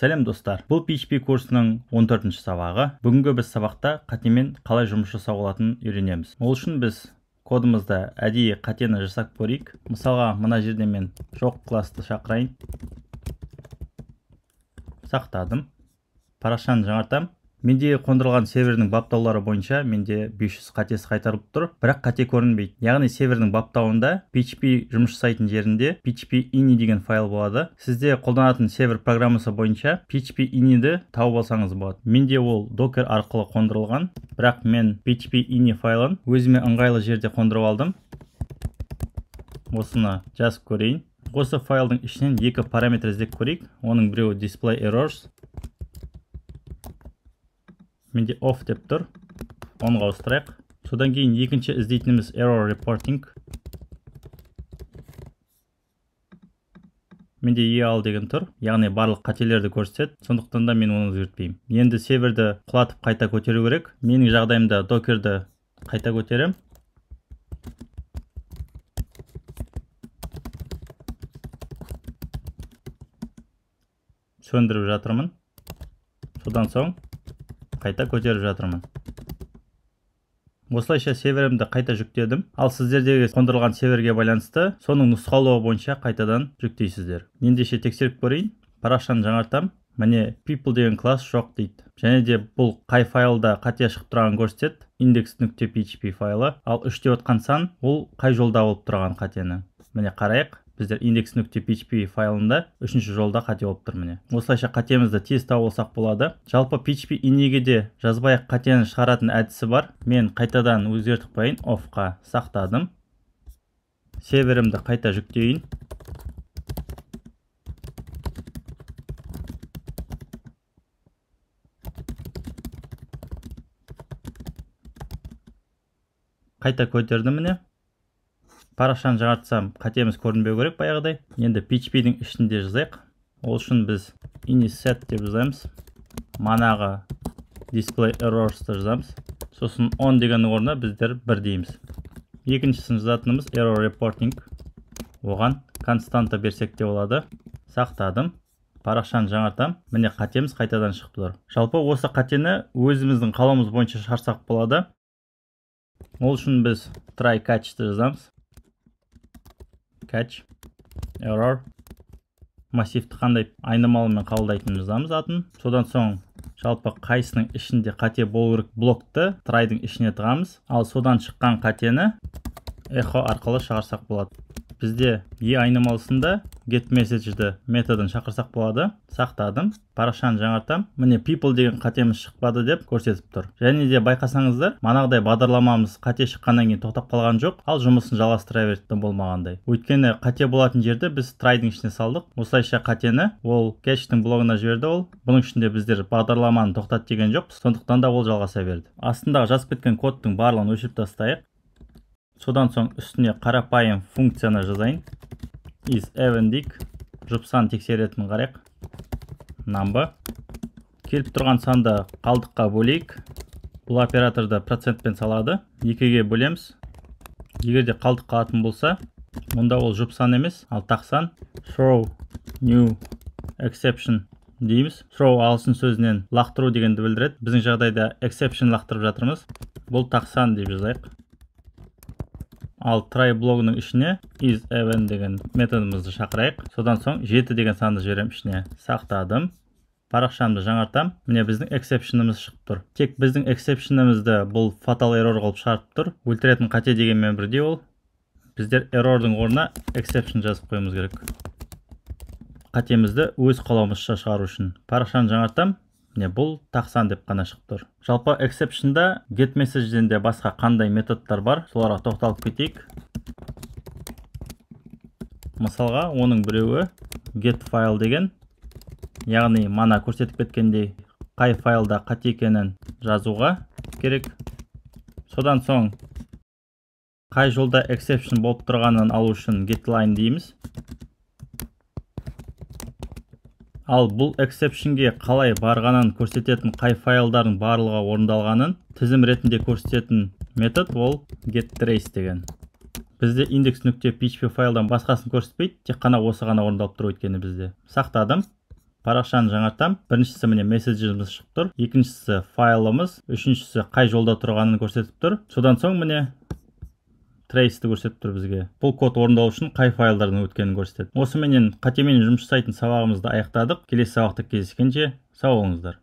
Сәлем достар, бұл PHP курсының 14-ші сабағы. Бүгінгі біз сабақта қатемен қалай жұмыс жасау болатынын үйренеміз. Ол үшін біз кодымызда әдейі қатені жасап көрейік. Мысалға, мына жерде мен жоқ классты шақырайын. Сақтадым. Парақшаны жаңартам. Менде қондырылған сервердің баптаулары бойынша менде 500 қатесі қайтарылып тұр, бірақ қате көрінбейді. Яғни сервердің баптауында PHP жұмыс жасайтын жерінде php-ini деген файл болады. Сізде қолданатын сервер программасы бойынша php-ini-ді тауып алсаңыз болады. Менде ол Docker арқылы қондырылған, бірақ мен php-ini файлын өзіме ыңғайлы жерде қондырып алдым. Осыны жазып көрейін. Осы файлдың ішінен екі параметр іздеп көрейік. Оның біреуі display errors. Менде off деп тұр. Онға ауыстырайық. Содан кейін екінші іздейтініміз error reporting. Менде EAL деген тұр. Яғни барлық қателерді көрсетеді. Сондықтан да мен оны өзгертпеймін. Енді серверді құлатып қайта көтеру керек. Менің жағдайымда Docker'ді қайта көтерем. Сөндіріп жатырмын. Содан соң қайта көтеріп жатырмын. Осылайша серверімді қайта жүктедім. Ал сіздердегі қондырылған серверге байланысты соның нұсқалығы бойынша қайтадан жүктейсіздер. Ендеше тексеріп көрейін. Парақшаны жаңартам. Міне people деген класс жоқ дейді. Және де бұл қай файлда қате шығып тұрғанын көрсетеді. index.php файлы. Ал 3 деп отқан сан ол қай жолда болып тұрған қатені. Міне қарайық. Біздер index.php файлында 3-ші жолда қате болып тұр міне. Осылайша қатемізді тез тауып алсақ болады. Жалпы php-iniге де жазбай-ақ қатені шығаратын әдісі бар. Мен қайтадан өзгертіп қояйын, off-қа сақтадым. Серверімді қайта жүктейін. Қайта көтердім міне. Парақшаны жаңартсам, қатеміз көрінбеу керек баяғыдай. Енді PHP-дің ішінде жазайық. Ол үшін біз ini-set деп жазамыз. Манағы display errors-ты жазамыз. Сосын 10 деген орнына біздер 1 дейміз. Екіншісін жазатынымыз error reporting. Оған константа берсек те болады. Сақтадым. Парақшаны жаңартам. Міне қатеміз қайтадан шығып тұр. Жалпы осы қатені өзіміздің қалауымыз бойынша шығарсақ болады. Ол үшін біз try catch-ты жазамыз. Catch, error, массивті қандай айнымалымен қабылдайтынын жазамыз атын. Содан соң жалпы қайсының ішінде қате болу керек блокты try'дың ішіне тығамыз. Ал содан шыққан қатені echo арқылы шығарсақ болады. Бізде e айнымалысында get message-ді методын шақырсақ болады. Сақтадым. Парақшаны жаңартам. Міне people деген қатеміз шықпады деп көрсетіп тұр. Және де байқасаңыздар, манағыдай бағдарламамыз қате шыққаннан кейін тоқтап қалған жоқ, ал жұмысын жалғастыра берді болмағандай. Өйткені қате болатын жерде біз try'дың ішіне салдық. Осылайша қатені ол catch-тің блогына жіберді ол. Бұның ішінде біздер бағдарламаны тоқтат деген жоқ, сондықтан да ол жалғаса берді. Астындағы жазып кеткен кодтың барлығын өшіріп тастайық. Содан соң үстіне қарапайым функцияны жазайын. Is even дейік. Жұп сан тексеретін қарайық. Number. Келіп тұрған санды қалдыққа бөлейік. Бұл операторды процентпен салады. 2-ге бөлеміз. Егер де қалдық қалатын болса, онда ол жұп сан емес, ал тақ сан. Throw new exception дейміз. Throw ағылшын сөзінен лақтыру дегенді білдіреді. Біздің жағдайда exception лақтырып жатырмыз. Бұл тақ сан деп жазайық. Ал try блогының ішіне is even деген методымызды шақырайық. Содан соң 7 деген санды жіберем ішіне. Сақтадым. Парақшамды жаңартам. Міне біздің exception'ымыз шығып тұр. Тек біздің exception'ымызды бұл fatal error қылып шығарып тұр. Өлтіретін қате дегенмен бірдей ол. Біздер error'дың орнына exception жазып қоюымыз керек. Қатемізді өз қалауымызша шығару үшін. Парақшаны жаңартам. Міне бұл тақсан деп қана шығып тұр. Жалпы exception'да get message-ден де басқа қандай методтар бар, соларға тоқталып кетейік. Мысалға, оның біреуі get file деген. Яғни мана көрсетіп кеткендей қай файлда қате екенін жазуға керек. Содан соң қай жолда exception болып тұрғанын алу үшін getLine дейміз. Ал бұл exception'ге қалай барғанын көрсететін қай файлдардың барлығы орындалғанын тізім ретінде көрсететін метод ол getTrace деген. Бізде index.php файлдан басқасын көрсетпейді, тек қана осы ғана орындалып тұр өйткені бізде. Сақтадым. парақшаны жаңартам. Біріншісі міне месседжіміз шығып тұр, екіншісі файлымыз, үшіншісі қай жолда тұрғанын көрсетіп тұр. Содан соң міне трейсті көрсетіп тұр бізге. Бұл код орындау үшін қай файлдардың өткенін көрсетеді. Осыменен қатемен жұмыс жасайтын сабағымызды аяқтадық. Келесі сабақта кездескенше сау болыңыздар.